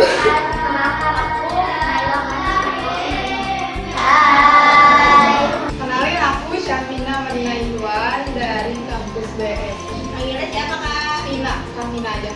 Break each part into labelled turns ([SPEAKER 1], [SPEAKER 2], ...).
[SPEAKER 1] Kenalkan aku Naila Masih. Hai.
[SPEAKER 2] Kenalin aku Syafina Marina Iwan dari kampus BS.
[SPEAKER 3] Panggilnya siapa Kak?
[SPEAKER 2] Fina, Kamina aja.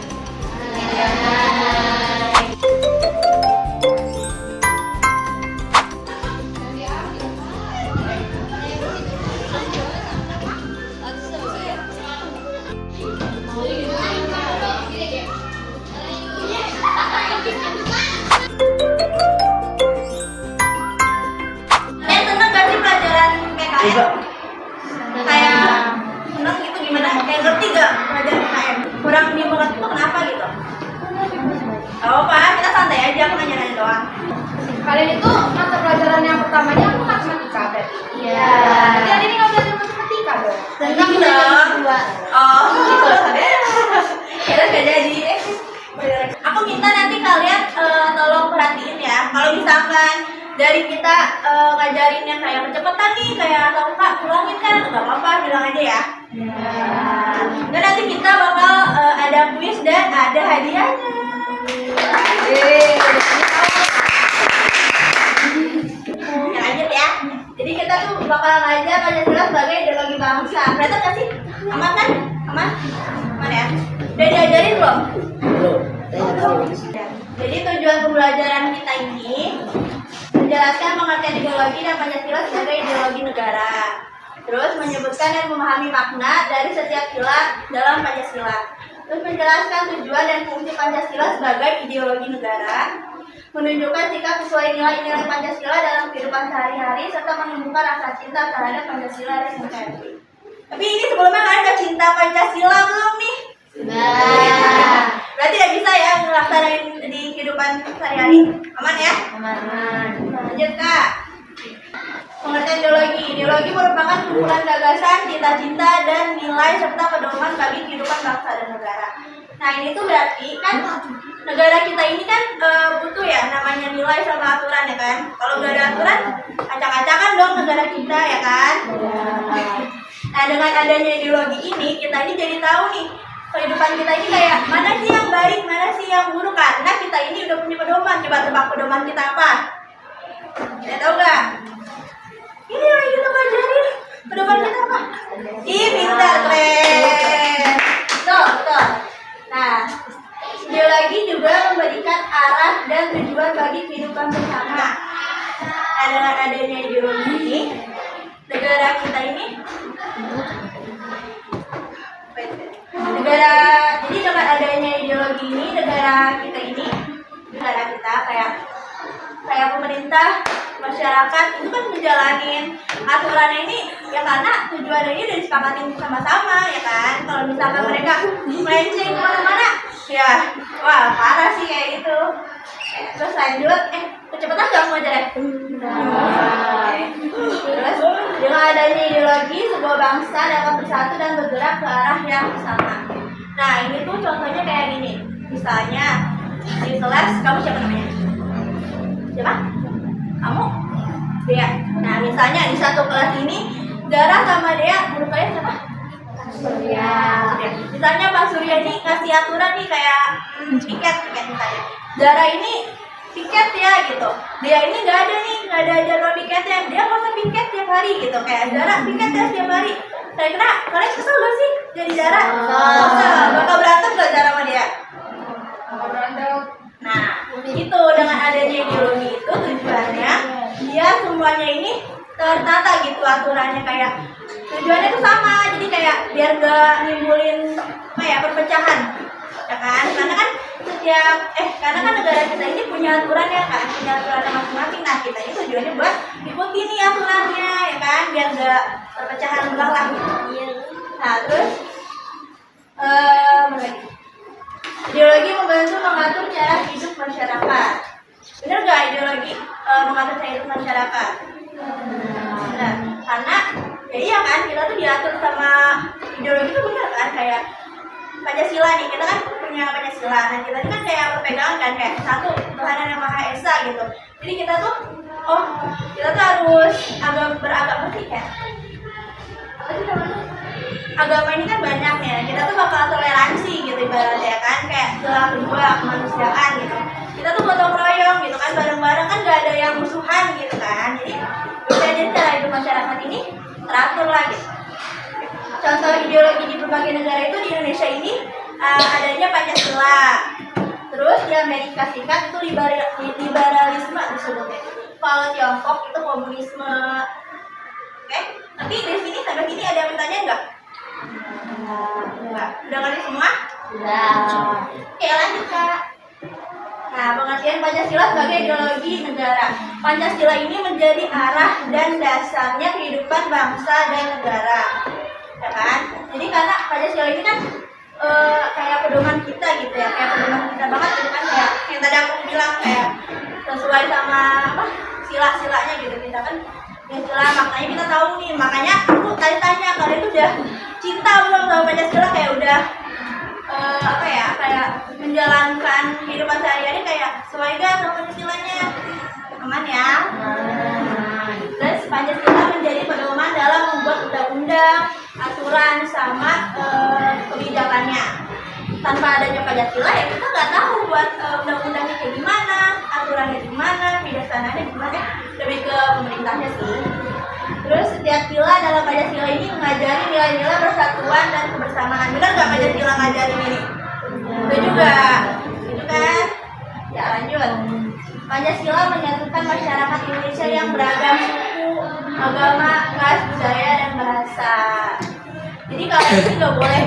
[SPEAKER 3] Seneng gak sih pelajaran PKN? Kayak seneng gitu gimana? Kayak ngerti gak pelajaran PKN? Kurang dimengerti tuh kenapa gitu? Gak apa-apa, kita santai aja, aku nanya-nanya doang.
[SPEAKER 2] Kalian itu mata pelajaran yang pertamanya aku matematika berarti.
[SPEAKER 1] Iya.
[SPEAKER 2] Jadi hari ini nggak belajar matematika dong?
[SPEAKER 3] Seneng dong. Oh, gitu. Kita gak jadi. Aku minta nanti kalian tolong perhatiin ya. Kalau misalkan dari kita ngajarin yang kayak kecepatan nih, kayak atau Kak ulangin kan, nggak apa-apa, bilang aja ya. Dan nanti kita bakal ada kuis dan ada hadiahnya. Ya lanjut ya. Jadi kita tuh bakal ngajar Pancasila sebagai ideologi bangsa. Kelihatan nggak sih? Aman kan? Aman? Aman ya? Udah diajarin belum? Jadi tujuan pembelajaran kita ini menjelaskan pengertian ideologi dan Pancasila sebagai ideologi negara. Terus menyebutkan dan memahami makna dari setiap sila dalam Pancasila. Terus menjelaskan tujuan dan fungsi Pancasila sebagai ideologi negara. Menunjukkan sikap sesuai nilai-nilai Pancasila dalam kehidupan sehari-hari serta menumbuhkan rasa cinta terhadap Pancasila dan NKRI. Tapi ini sebelumnya kalian udah cinta Pancasila belum nih?
[SPEAKER 1] Sudah.
[SPEAKER 3] Berarti udah bisa ya ngelaksanain di kehidupan sehari-hari. Aman ya?
[SPEAKER 1] Aman.
[SPEAKER 3] Lanjut Kak. Pengertian ideologi. Ideologi merupakan kumpulan gagasan, cita-cita, dan nilai serta pedoman bagi kehidupan bangsa dan negara. Nah ini tuh berarti kan negara kita ini kan butuh ya namanya nilai sama aturan ya kan. Kalau nggak ada aturan, acak-acakan dong negara kita ya kan. Nah dengan adanya ideologi ini kita ini jadi tahu nih kehidupan kita ini kayak mana sih yang baik, mana sih yang buruk, karena kita ini udah punya pedoman. Coba tebak pedoman kita apa? Kita tahu nggak? Ini yang lagi kita pelajarin. Pedoman kita apa? Ih, pintar, keren. Tuh. Nah, ideologi juga memberikan arah dan tujuan bagi kehidupan bersama. Nah, dengan adanya ideologi ini, negara kita ini jadi dengan adanya ideologi ini negara kita kayak pemerintah, masyarakat itu kan menjalanin aturannya ini ya karena tujuannya ini udah disepakatin sama-sama ya kan. Kalau misalkan mereka melenceng kemana-mana ya wah parah sih kayak gitu. Terus lanjut kecepatan gak mau aja. Terus dengan adanya ideologi sebuah bangsa dapat bersatu dan bergerak ke arah yang sama. Nah ini tuh contohnya kayak gini. Misalnya di kelas kamu siapa namanya? Siapa? Kamu? Dea. Nah misalnya di satu kelas ini Dara sama Dea menurut kalian siapa?
[SPEAKER 1] Surya.
[SPEAKER 3] Misalnya Pak Surya ini ngasih aturan nih kayak piket misalnya. Dara ini piket ya gitu. Dia ini nggak ada jadwal piketnya. Dia masa piket tiap hari gitu. Kayak Dara piket ya tiap hari. Kira-kira kalian kesel gak sih jadi Dara? Kesel. Bakal berantem gak Dara sama dia?
[SPEAKER 2] Bakal berantem.
[SPEAKER 3] Nah, itu dengan adanya ideologi itu tujuannya dia semuanya ini tertata gitu aturannya kayak tujuannya itu sama. Jadi kayak biar gak nimbulin perpecahan. Ya kan? Karena kan negara kita ini punya aturan ya kan, punya aturan masing-masing. Nah kita ini tujuannya buat ikuti nih aturannya ya kan, biar gak perpecahan ulang lah. Nah terus ideologi membantu mengatur cara hidup masyarakat. Bener gak ideologi mengatur cara hidup masyarakat? Benar. Karena ya iya kan kita tuh diatur sama ideologi itu bener kan kayak Pancasila nih, kita kan punya Pancasila. Nah kita ini kan kayak berpegangan kan kayak satu Tuhan yang Maha Esa gitu. Jadi kita tuh harus beragama sih kan. Apa sih namanya? Agama ini kan banyak ya. Kita tuh bakal toleransi gitu ibaratnya kan kayak segala kedua kemanusiaan gitu. Kita kita tuh gotong royong gitu kan, bareng-bareng kan gak ada yang musuhan gitu kan. Jadi jadi cara hidup masyarakat ini teratur lah gitu. Contoh ideologi di berbagai negara itu di Indonesia ini adanya Pancasila. Terus di Amerika Serikat itu liberalisme disebutnya. Kalau Tiongkok itu komunisme. Oke? Tapi di sini sampai sini ada yang bertanya enggak? Enggak. Udah ngerti semua? Oke, lanjut Kak. Nah, pengertian Pancasila sebagai ideologi negara. Pancasila ini menjadi arah dan dasarnya kehidupan bangsa dan negara. Ya kan? Jadi karena Pancasila ini kan kayak pedoman kita gitu ya, kayak pedoman kita banget gitu kan, kayak yang tadi aku bilang kayak sesuai sama apa sila-silanya gitu kita kan. Ya sila maknanya kita tahu nih, makanya aku tadi tanya kalian tuh udah cinta belum sama Pancasila, kayak udah apa ya, kayak menjalankan kehidupan sehari-hari kayak sesuai gak sama Pancasilanya, aman ya? Terus Pancasila menjadi pedoman dalam membuat undang-undang, aturan sama kebijakannya. Tanpa adanya Pancasila ya kita nggak tahu buat undang-undangnya kayak gimana, aturannya gimana, kebijakannya gimana, lebih ke pemerintahnya sih. Terus setiap sila dalam Pancasila ini mengajari nilai-nilai persatuan dan kebersamaan. Benar nggak Pancasila ngajarin ini? Itu juga, itu kan? Ya lanjut. Pancasila menyatukan masyarakat Indonesia yang beragam suku, agama, ras, budaya, dan bahasa. Jadi kalian sih nggak boleh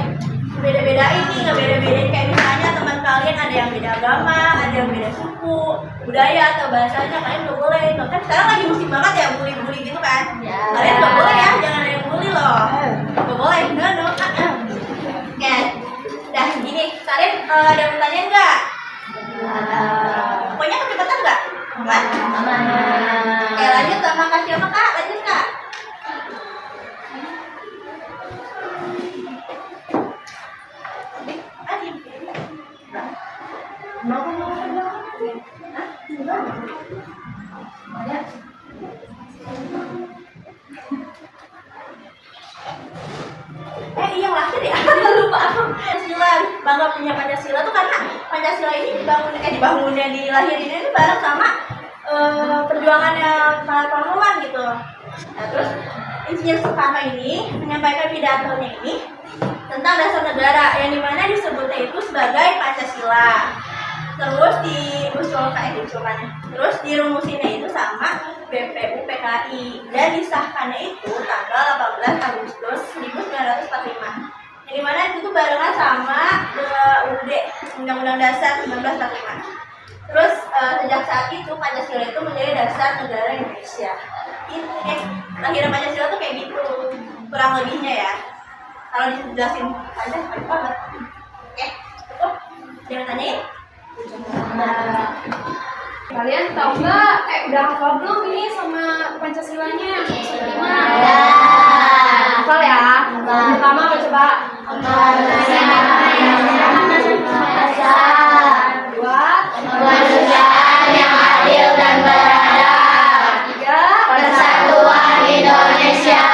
[SPEAKER 3] beda-bedain nih, nggak beda-bedain kayak misalnya teman kalian ada yang beda agama, ada yang beda suku, budaya atau bahasanya, kalian nggak boleh. Kan sekarang lagi musim banget ya bully-bully gitu kan? Kalian nggak boleh ya, jangan ada yang bully loh. Nggak boleh, no. Ya, dah gini, kalian ada pertanyaan nggak? Pokoknya kecepatan nggak? Aman? Oke, lanjut sama Kak siapa Kak? Lanjut Kak. Iya lahir ya, lupa aku. Pancasila, bangga punya Pancasila tuh karena Pancasila ini dibangunnya dilahirin ini bareng sama perjuangannya para pahlawan gitu. Nah terus Insinyur Soekarno ini menyampaikan pidatonya ini tentang dasar negara yang dimana disebutnya itu sebagai Pancasila. Terus terus dirumusinnya itu sama BPU PKI dan disahkannya itu tanggal 18 Agustus 1945. Yang dimana itu tuh barengan sama UUD Undang-Undang Dasar 1945. Terus sejak saat itu Pancasila itu menjadi dasar negara Indonesia. Ini lahirnya Pancasila tuh kayak gitu kurang lebihnya ya. Kalau dijelasin aja cepet banget. Oke, cukup. Jangan tanyain.
[SPEAKER 2] Kalian tahu nggak? Udah hafal belum ini sama Pancasilanya? Hafal ya? Pertama apa coba? Dua.
[SPEAKER 1] Kemanusiaan yang adil dan beradab.
[SPEAKER 2] Tiga.
[SPEAKER 1] Persatuan Indonesia.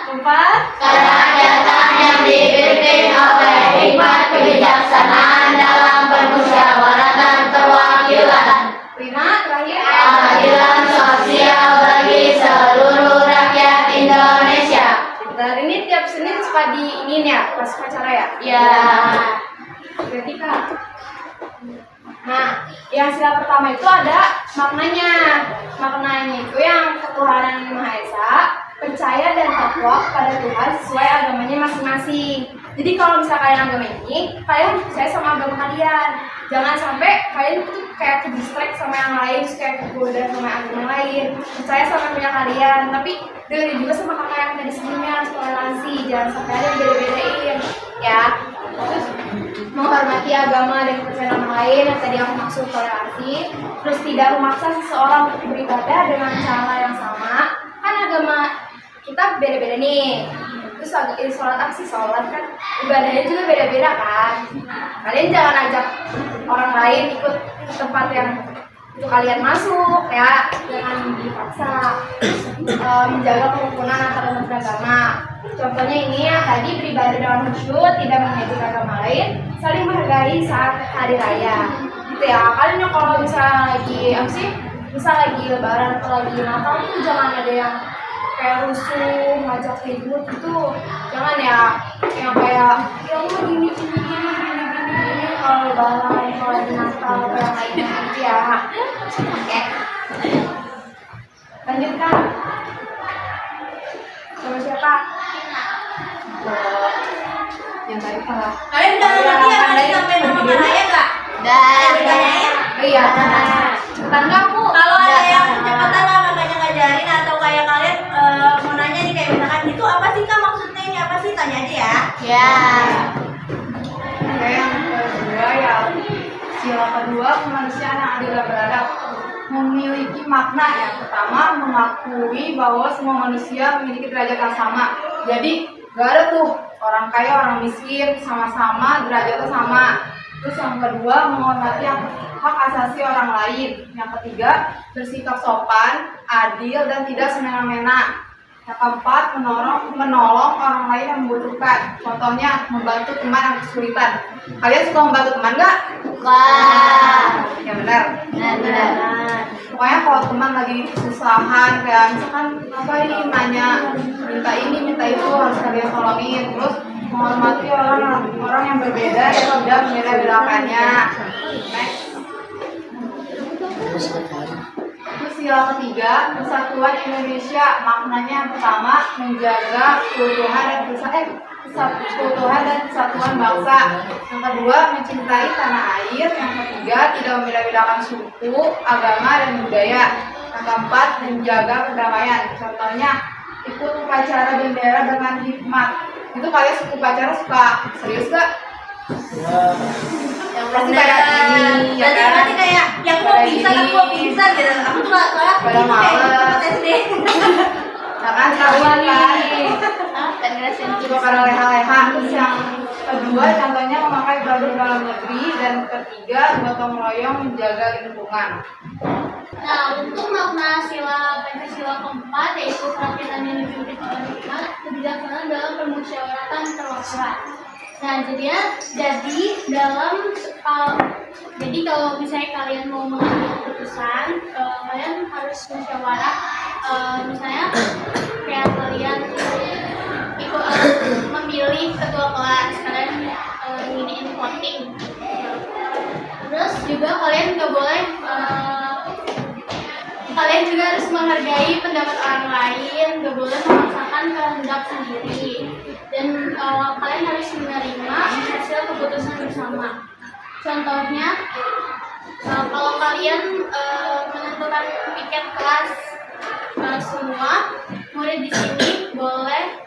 [SPEAKER 2] Empat.
[SPEAKER 1] Kerakyatan yang dipimpin oleh hikmat kebijaksanaan dalam permusyawaratan perwakilan.
[SPEAKER 2] Lima. Terakhir.
[SPEAKER 1] Keadilan sosial bagi seluruh rakyat Indonesia.
[SPEAKER 2] Bentar, ini tiap Senin suka diinin ya pas acara ya?
[SPEAKER 1] Ya.
[SPEAKER 2] Berarti Kak. Nah, yang sila pertama itu ada maknanya. Maknanya itu yang ketuhanan Maha Esa, percaya dan takwa kepada Tuhan sesuai agamanya masing-masing. Jadi kalau misalnya kalian agama ini, kalian harus percaya sama agama kalian. Jangan sampai kalian tuh kayak ke-distract sama yang lain, terus kayak kegoda sama agama yang lain. Percaya sama punya kalian, tapi dengerin juga sama kakak yang tadi sebelumnya, harus toleransi. Jangan sampai ada yang beda-bedain, ya. Terus menghormati agama dan kepercayaan orang lain yang tadi aku maksud toleransi. Terus tidak memaksa seseorang untuk beribadah dengan cara yang sama. Kan agama kita beda-beda nih. Terus sholat apa sih? Sholat kan ibadahnya juga beda-beda kan. Kalian jangan ajak orang lain ikut ke tempat yang itu kalian masuk ya, jangan dipaksa. Menjaga kerukunan antar umat beragama. Contohnya ini ya, tadi beribadah dengan khusyuk, tidak mengejek agama lain, saling menghargai saat hari raya. gitu ya. Kalian kalau misalnya lagi apa sih, misal lagi lebaran atau lagi Natal tuh jangan ada yang kayak rusuh, ngajak ribut itu jangan ya, yang kayak ya Allah gini kalau lebaran, kalau lagi Natal atau yang lainnya gitu ya. Oke, lanjutkan sama siapa? Yang tadi kalah.
[SPEAKER 3] Kalian udah ngerti ya tadi sampai nama Maraya nggak?
[SPEAKER 1] Dan
[SPEAKER 3] Ditanyain.
[SPEAKER 2] Oh iya, tetangga aku.
[SPEAKER 3] Kalau ada yang kecepatan lah kakaknya ngajarin atau kayak kalian mau nanya nih kayak misalkan itu apa sih kak maksudnya ini apa sih, tanya aja ya.
[SPEAKER 1] ya.
[SPEAKER 2] Oke, yang kedua ya, sila kedua kemanusiaan yang adil dan beradab memiliki makna. Yang pertama mengakui bahwa semua manusia memiliki derajat yang sama. Jadi gak ada tuh orang kaya orang miskin, sama-sama derajatnya sama. Terus yang kedua menghormati hak asasi orang lain. Yang ketiga bersikap sopan, adil dan tidak semena-mena. Yang keempat menolong orang lain yang membutuhkan. Contohnya membantu teman yang kesulitan. Kalian suka membantu teman nggak?
[SPEAKER 1] Wah.
[SPEAKER 2] Ya benar.
[SPEAKER 1] Benar.
[SPEAKER 2] Pokoknya kalau teman lagi kesusahan, kayak misalkan apa ini nanya minta ini minta itu, harus kalian tolongin. Terus menghormati orang yang berbeda dan tidak membeda-bedakannya. Next. Terus sila ketiga, persatuan Indonesia. Maknanya yang pertama menjaga keutuhan dan kesatuan bangsa. Yang kedua mencintai tanah air. Yang ketiga tidak membeda-bedakan suku, agama dan budaya. Yang keempat menjaga perdamaian. Contohnya ikut upacara bendera dengan hikmat. Itu kalian suka upacara suka serius gak?
[SPEAKER 3] Yang
[SPEAKER 2] Pasti
[SPEAKER 3] benar.
[SPEAKER 2] kayak gini, ya
[SPEAKER 3] Nanti
[SPEAKER 2] kan?
[SPEAKER 3] nanti kayak yang mau
[SPEAKER 2] Kayak
[SPEAKER 3] pingsan,
[SPEAKER 2] gini.
[SPEAKER 3] aku mau pingsan gitu. Aku tuh soalnya
[SPEAKER 2] Pada
[SPEAKER 3] itu kayak
[SPEAKER 2] males.
[SPEAKER 3] tempat SD.
[SPEAKER 2] Nah kan tahuan kan?
[SPEAKER 1] Dan ngerasain
[SPEAKER 2] Suka pada leha-leha. Terus yang kedua contohnya memakai produk dalam negeri. Dan ketiga gotong royong menjaga lingkungan.
[SPEAKER 1] Nah, untuk makna sila Pancasila keempat yaitu kerakyatan yang dipimpin oleh hikmat, kebijaksanaan dalam permusyawaratan perwakilan. Nah, jadi kalau misalnya kalian mau mengambil keputusan, kalian harus musyawarah. Misalnya kayak kalian ikut memilih ketua kelas, kalian nginiin voting. Terus juga kalian nggak boleh kalian juga harus menghargai pendapat orang lain, gak boleh memaksakan kehendak sendiri, dan kalian harus menerima hasil keputusan bersama. Contohnya, kalau kalian menentukan piket kelas semua murid di sini boleh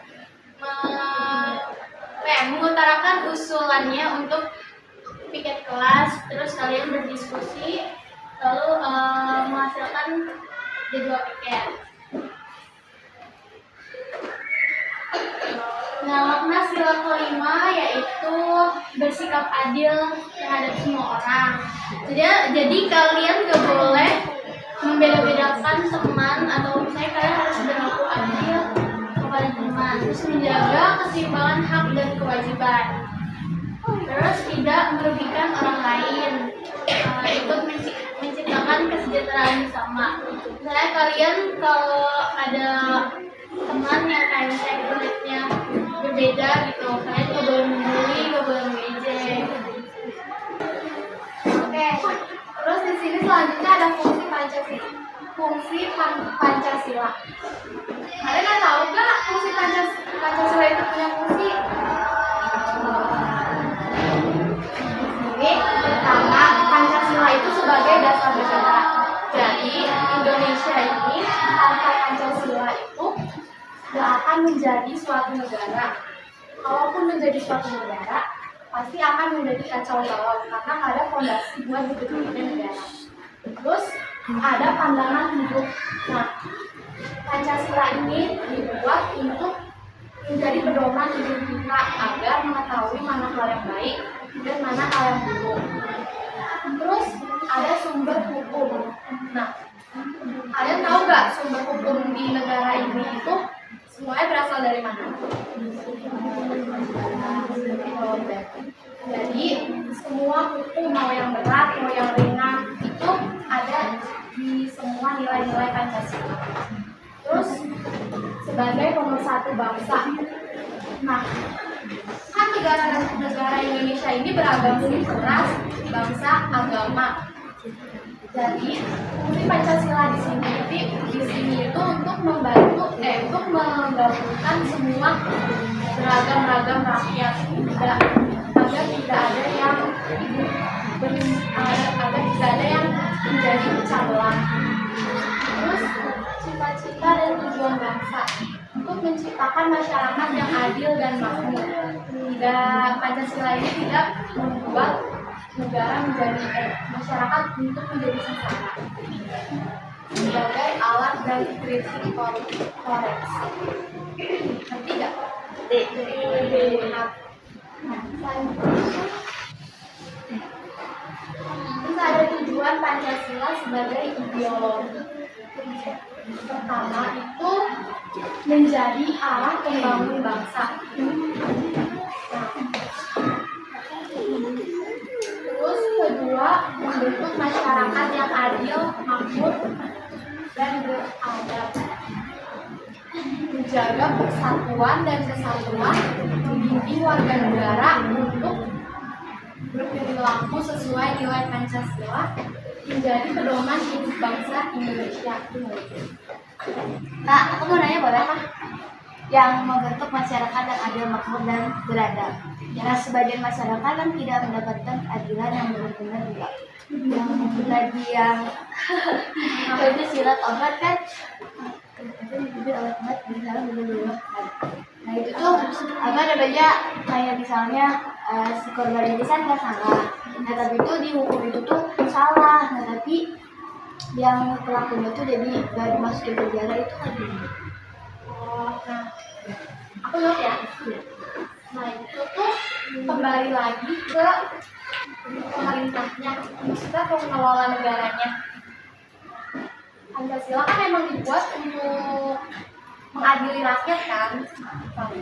[SPEAKER 1] mengutarakan usulannya untuk piket kelas, terus kalian berdiskusi lalu menghasilkan jadwal piket. Nah, makna sila kelima yaitu bersikap adil terhadap semua orang. Jadi kalian gak boleh membeda-bedakan teman, atau misalnya kalian harus berlaku adil kepada teman. Terus menjaga keseimbangan hak dan kewajiban. Terus tidak merugikan orang lain. Ikut menciptakan kesejahteraan bersama. Misalnya kalian kalau ada teman yang kayak misalnya kulitnya berbeda gitu, kalian gak boleh membuli, gak boleh mengejek.
[SPEAKER 2] Oke, terus di sini selanjutnya ada fungsi Pancasila. Kalian tahu nggak fungsi Pancasila itu punya fungsi? Ini pertama, Pancasila itu sebagai dasar negara. Jadi Indonesia ini tanpa Pancasila itu gak akan menjadi suatu negara. Kalaupun menjadi suatu negara, pasti akan menjadi kacau balau karena ada fondasi buat dibentuknya negara. Terus ada pandangan hidup. Nah, Pancasila ini dibuat untuk menjadi pedoman hidup kita agar mengetahui mana hal yang baik dan mana hal yang buruk. Terus ada sumber hukum. Nah, kalian tahu nggak sumber hukum di negara ini itu semuanya berasal dari mana? Jadi semua hukum mau yang berat mau yang ringan itu ada di semua nilai-nilai Pancasila. Terus sebagai pemersatu bangsa, nah kan negara Indonesia ini beragam suku ras, bangsa, agama. Jadi fungsi Pancasila di sini itu untuk membantu untuk menggabungkan semua beragam rakyat, agar tidak ada yang menjadi pecah belah. Terus cita-cita dan tujuan bangsa untuk menciptakan masyarakat yang adil dan makmur. Pancasila ini tidak membuat negara masyarakat untuk menjadi sengsara sebagai alat dan kritik koreksi. Ngerti nggak? Terus ada tujuan Pancasila sebagai ideologi. Pertama itu menjadi arah pembangun bangsa. Terus kedua, membentuk masyarakat yang adil, makmur, dan beradab. Menjaga persatuan dan kesatuan, membimbing warga negara untuk berperilaku sesuai nilai Pancasila, menjadi pedoman hidup bangsa Indonesia.
[SPEAKER 3] Kak, aku mau nanya boleh kah? Yang membentuk masyarakat yang adil, makmur, dan beradab. Karena sebagian masyarakat kan tidak mendapatkan keadilan yang benar-benar juga. Yang bagi yang itu silat obat kan, nah itu tuh apa namanya, kayak misalnya si korban ini kan nggak salah, nah tapi itu dihukum itu tuh salah, nah tapi yang pelakunya tuh jadi gak dimasukin penjara itu kan gimana?
[SPEAKER 2] Nah, aku lihat ya. Nah itu tuh kembali lagi ke pemerintahnya, maksudnya pengelola negaranya. Pancasila kan memang dibuat untuk mengadili rakyat kan, tapi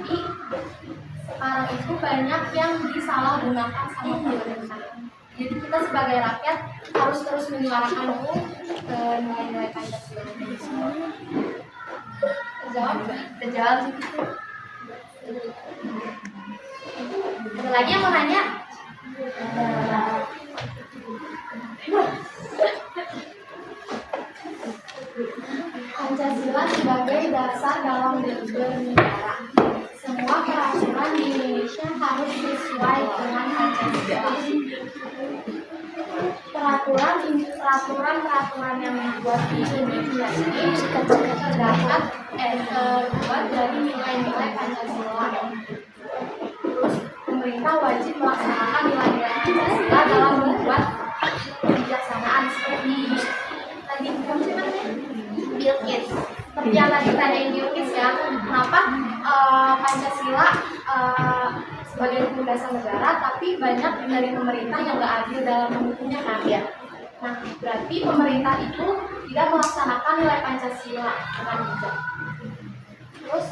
[SPEAKER 2] sekarang itu banyak yang disalahgunakan sama pemerintah. Jadi kita sebagai rakyat harus terus menyuarakan nilai-nilai Pancasila. Terjawab sih. Ada lagi yang mau nanya? Pancasila sebagai dasar dalam bernegara. Semua peraturan di Indonesia harus sesuai dengan Pancasila. Peraturan yang dibuat di Indonesia ini terdapat dari nilai-nilai Pancasila. Terus pemerintah wajib melaksanakan nilai-nilai Pancasila dalam membuat kebijaksanaan seperti tadi Bilkis. Seperti yang tadi tanyain Bilkis ya, kenapa Pancasila sebagai hukum dasar negara, tapi banyak dari pemerintah yang nggak adil dalam menghukumnya kan ya. Nah, berarti pemerintah itu tidak melaksanakan nilai Pancasila dengan bijak. Terus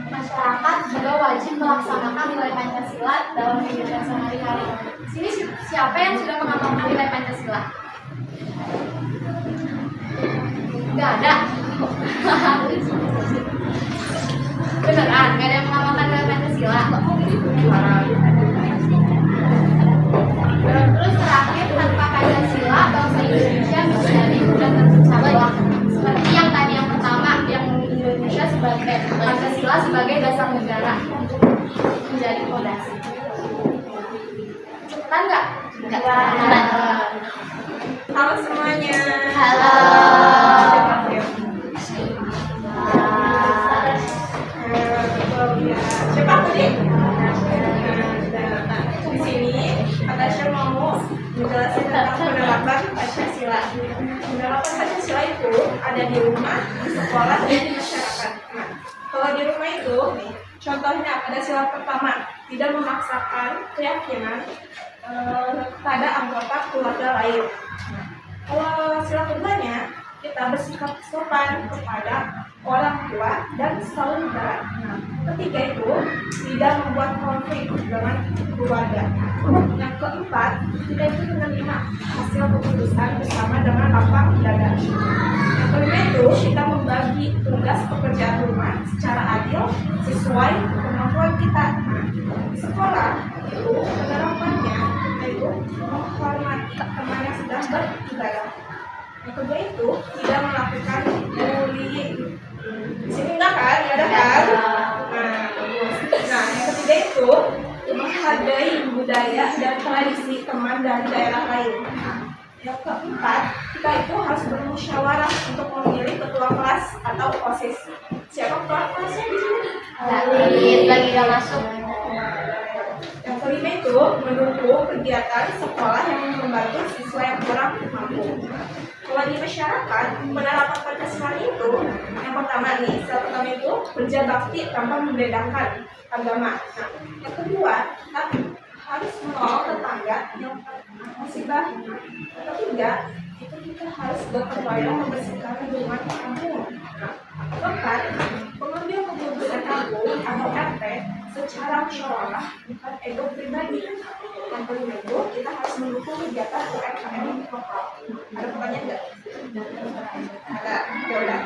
[SPEAKER 2] masyarakat juga wajib melaksanakan nilai Pancasila dalam kehidupan sehari-hari. Sini siapa yang sudah mengamalkan nilai Pancasila? Nggak ada. Beneran, nggak ada yang mengamalkan nilai Pancasila. Terus terakhir, tanpa Pancasila bangsa Indonesia menjadi mudah terpecah belah. Seperti yang tadi yang pertama, yang Indonesia sebagai Pancasila sebagai dasar negara untuk menjadi fondasi. Cepetan nggak? Nggak.
[SPEAKER 3] Halo semuanya.
[SPEAKER 2] Halo.
[SPEAKER 3] Siapa tadi? Di sini Natasha mau menjelaskan tentang penerapan Pancasila. Penerapan Pancasila itu ada di rumah, di sekolah, dan di masyarakat. Nah, kalau di rumah itu, nih, contohnya pada sila pertama, tidak memaksakan keyakinan pada anggota keluarga lain. Kalau sila keduanya, kita bersikap sopan kepada
[SPEAKER 2] orang tua, dan saudara. Nah, ketiga itu tidak membuat konflik dengan keluarga. Yang keempat, kita itu menerima hasil keputusan bersama dengan lapang dada. Yang kelima itu kita membagi tugas pekerjaan rumah secara adil sesuai kemampuan kita. Nah, di sekolah itu penerapannya kita itu menghormati teman yang sedang beribadah. Yang kedua itu tidak melakukan bullying. Di sini enggak kan? Ya ada kan? Nah, bagus. Nah, yang ketiga itu menghargai budaya dan tradisi teman dari daerah lain. Nah, yang keempat, kita itu harus bermusyawarah untuk memilih ketua kelas atau OSIS. Siapa ketua kelasnya di sini?
[SPEAKER 1] Lagi nggak masuk.
[SPEAKER 2] Yang kelima itu mendukung kegiatan sekolah yang membantu siswa yang kurang mampu. Kalau di masyarakat, penerapan Pancasila itu yang pertama nih, yang pertama itu kerja bakti tanpa membedakan agama. Nah, yang kedua, kita harus menolong tetangga yang musibah. Yang ketiga, itu kita harus gotong royong membersihkan lingkungan kampung. Nah, keempat, pengambil keputusan kampung atau RT secara musyawarah bukan ego pribadi. Yang kelima itu kita harus mendukung kegiatan UMKM lokal. Ada pertanyaan nggak? Ada. Ya udah.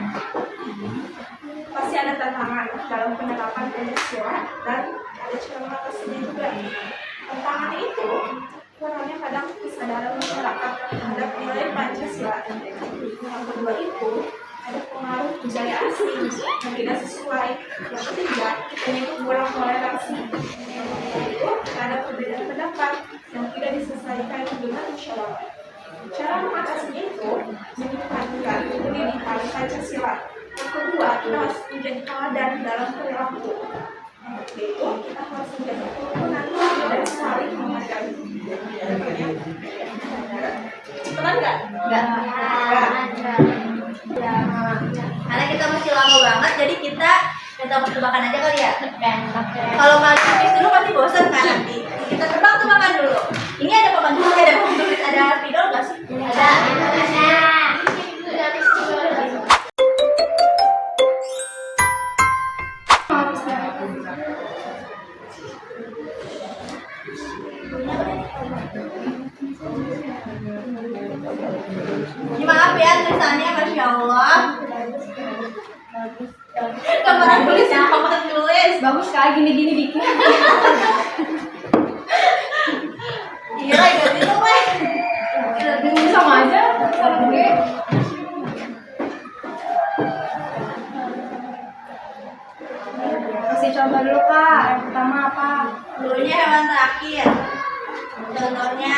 [SPEAKER 2] Pasti ada tantangan dalam penerapan Pancasila dan ada cara mengatasinya juga. Tantangan itu kurangnya kadang kesadaran masyarakat terhadap nilai Pancasila. Yang kedua itu ada pengaruh budaya asing yang tidak sesuai. Yang ketiga, kita itu kurang toleransi. Yang ketiga itu ada perbedaan pendapat yang tidak diselesaikan dengan musyawarah. Cara mengatasinya itu meningkatkan pendidikan Pancasila. Yang kedua, kita harus menjadi teladan dalam perilaku. Yang ketiga itu kita harus menjadi kerukunan dan saling menghargai. Cepetan nggak?
[SPEAKER 3] Enggak. Karena kita masih lama banget, jadi kita tebak-tebakan aja kali ya. Kalau kalian habis dulu pasti bosan kan nanti. Kita tebak-tebakan dulu. Ini ada papan tulis, ada spidol nggak sih? Ada. Ini maaf ya tulisannya, Masya Allah. Kapan tulis? Kapan tulis?
[SPEAKER 2] Bagus kayak gini-gini dikit.
[SPEAKER 3] Iya, ganti tuh, Pak.
[SPEAKER 2] Ini sama aja, sama gue. Kasih coba dulu Kak, yang pertama apa?
[SPEAKER 3] Dulunya hewan terakhir. Contohnya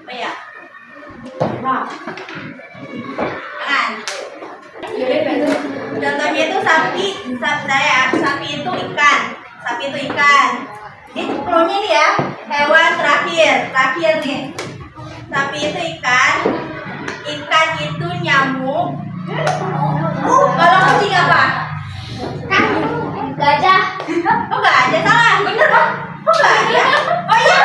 [SPEAKER 3] apa ya?
[SPEAKER 2] Nah,
[SPEAKER 3] Kan. Contohnya itu sapi, sapi itu ikan. Sapi itu ikan. Ini cluenya nih ya, hewan terakhir nih. Sapi itu ikan. Ikan itu nyamuk. Kalau kucing apa?
[SPEAKER 1] Gajah.
[SPEAKER 3] Oh gajah, salah, bener dong. Oh gajah. Oh iya.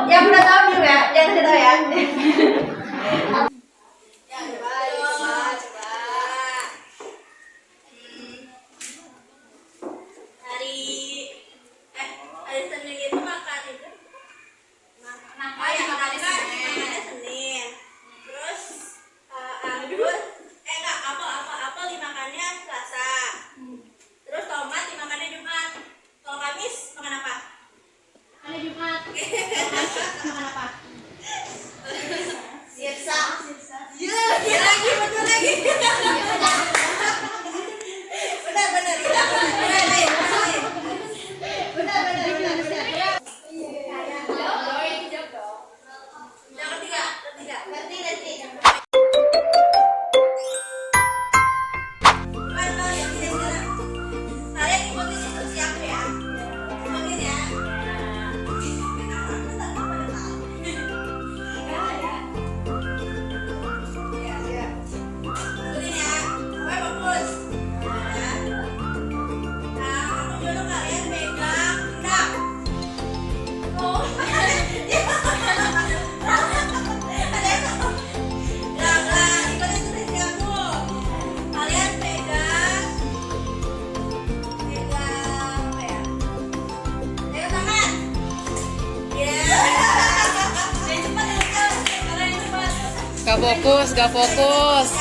[SPEAKER 3] Yang udah tahu juga ya, jangan kasih tahu ya. Ya, coba. Hari Senin itu makan itu. Makannya Senin. Terus anggur, apel dimakannya Selasa. Terus tomat
[SPEAKER 4] Gak fokus, gak fokus.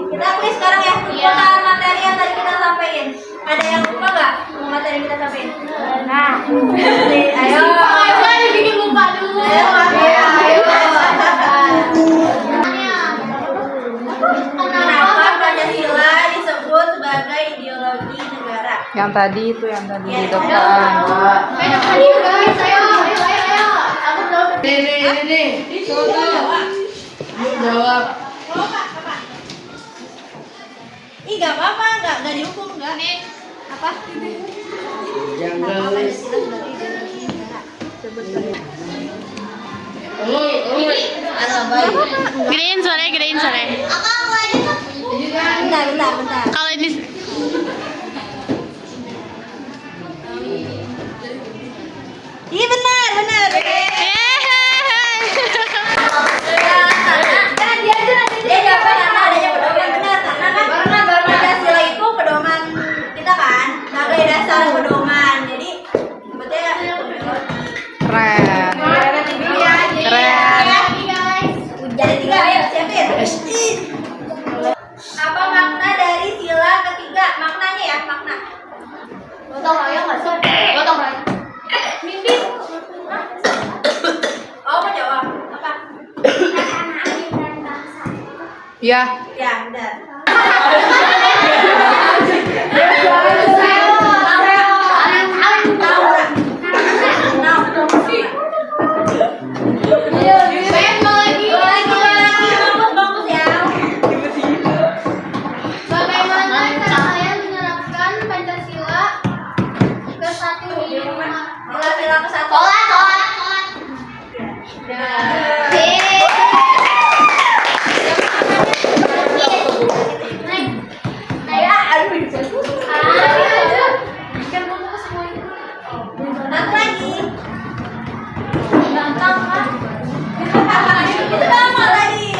[SPEAKER 3] Kita kuis sekarang ya. Tentang materi yang tadi kita sampaikan. Ada yang lupa nggak materi yang kita sampaikan? Nah, ayo.
[SPEAKER 1] Ayo bikin lupa dulu.
[SPEAKER 3] Ayo. Kenapa Pancasila disebut sebagai ideologi negara?
[SPEAKER 4] Yang tadi itu, yang tadi di depan.
[SPEAKER 1] Ayo guys, ayo. Aku jawab.
[SPEAKER 4] Ini. Jawab.
[SPEAKER 3] Ih, nggak apa-apa, nggak dihukum, nggak. Apa?
[SPEAKER 1] Gedein suara.
[SPEAKER 3] Bentar.
[SPEAKER 1] Kalau ini
[SPEAKER 3] Iya benar. Kan dia aja nanti dia jawab karena adanya pedoman benar karena kan Pancasila itu pedoman kita kan sebagai dasar pedoman. Jadi sebetulnya
[SPEAKER 4] Keren. Keren.
[SPEAKER 3] jadi 3 ayo siapin. Apa makna dari sila ketiga? Maknanya ya, makna.
[SPEAKER 1] Gotong royong nggak sih? Gotong royong.
[SPEAKER 3] Mimpi. Oh, mau jawab apa?
[SPEAKER 4] Ya.
[SPEAKER 3] Ya, udah. Bagus ya.
[SPEAKER 1] Bagaimana kalian menerapkan Pancasila ke satu di rumah?
[SPEAKER 3] Sila ke satu. Satu lagi.
[SPEAKER 1] Gampang kan?
[SPEAKER 3] Itu sama lagi.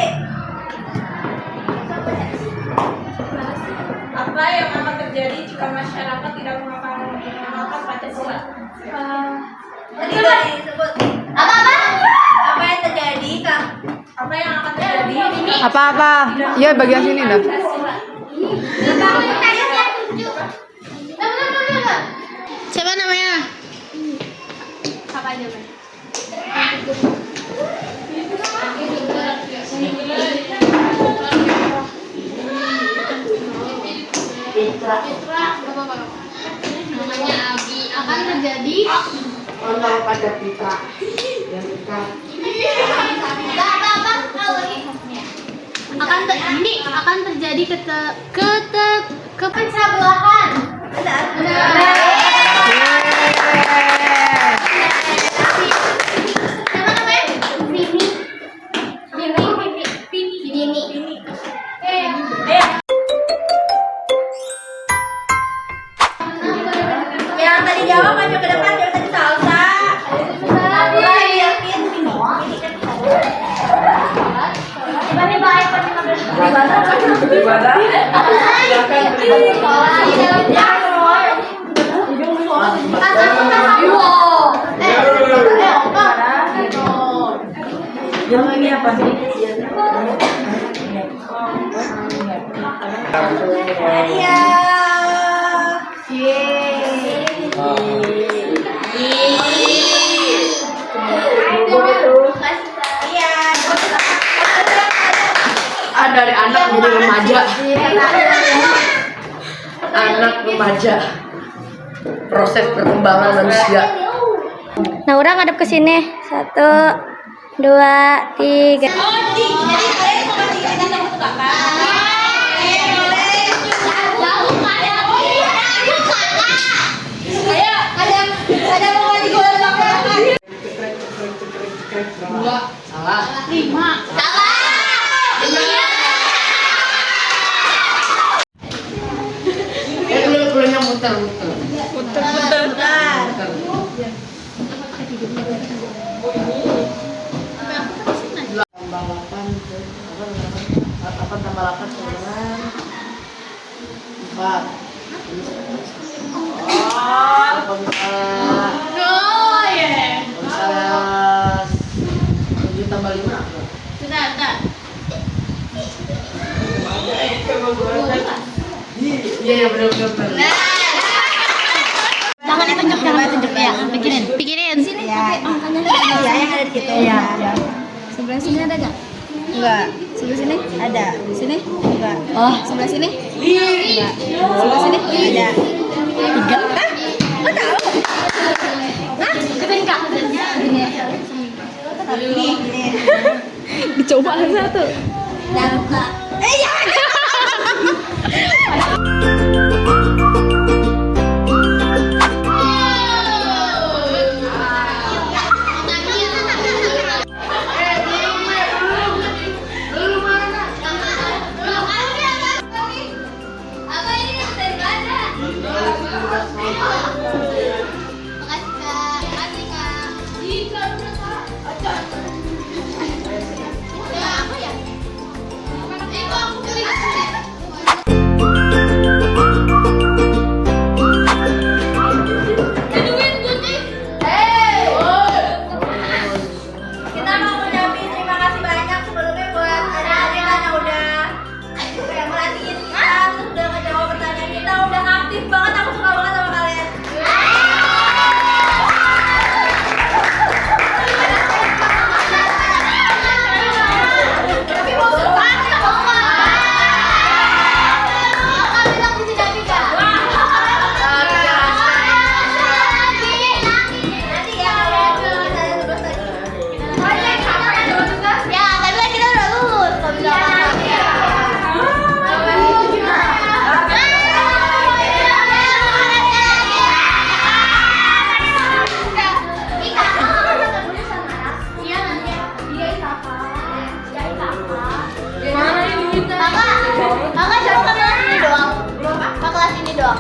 [SPEAKER 2] Apa yang akan terjadi jika masyarakat tidak mengamalkan Pancasila?
[SPEAKER 3] Tadi udah disebut. Apa yang terjadi, Kang?
[SPEAKER 2] Apa yang akan terjadi?
[SPEAKER 4] Apa-apa? Ya bagian sini dah.
[SPEAKER 2] Pancasila.
[SPEAKER 1] Benar. Fitra namanya Abi akan terjadi
[SPEAKER 4] Kalau pada Pita. Ya Pita.
[SPEAKER 1] akan terjadi kepencabelahan. Benar. Siapa namanya? Vini.
[SPEAKER 3] Yang tadi jawab maju ke depan, yang tadi salsa.
[SPEAKER 1] Ini baik
[SPEAKER 4] Ini apa sih?
[SPEAKER 3] Nadia.
[SPEAKER 4] Dari anak jadi remaja. Anak remaja. Proses perkembangan manusia.
[SPEAKER 5] Nah, orang ngadep ke sini. 1, 2, 3.
[SPEAKER 3] Jadi kalian mau kasih kita tepuk tangan. Ayo, ada mau kasih gua tepuk tangan.
[SPEAKER 4] 2. Salah.
[SPEAKER 1] 5.
[SPEAKER 4] Dulu-dulunya muter. Tambah 8 tambah 8 kurang 4.
[SPEAKER 1] Oh, ya.
[SPEAKER 4] 7 tambah 5.
[SPEAKER 1] Sudah.
[SPEAKER 4] Iya benar.
[SPEAKER 5] Tangan ditunjuk ya. Bikinin. Sini pakai angkanya.
[SPEAKER 3] Ya, yang ada di situ.
[SPEAKER 5] Iya. Sebelah sini ada enggak? Enggak. Sebelah sini? Ada. Sini? Enggak. Oh, sebelah sini? Enggak. Sebelah sini? Ada. 3.
[SPEAKER 3] Lo tahu?
[SPEAKER 1] Ketin Kak.
[SPEAKER 3] Ini.
[SPEAKER 5] Dicoba satu.
[SPEAKER 3] Jangan. Jangan. Kita mau ngucapin terima kasih banyak sebelumnya buat adik-adik yang udah merhatiin kita, terus udah ngejawab pertanyaan kita, udah aktif banget. Aku suka banget sama kalian. Tapi mau banget sama Oma. Kami bilang di sini Nanti ya kalau misalnya tugas lagi. Ya, tapi kan kita udah lulus. Kalau misalkan Kakak, coba kelas ini doang. Kelas ini doang.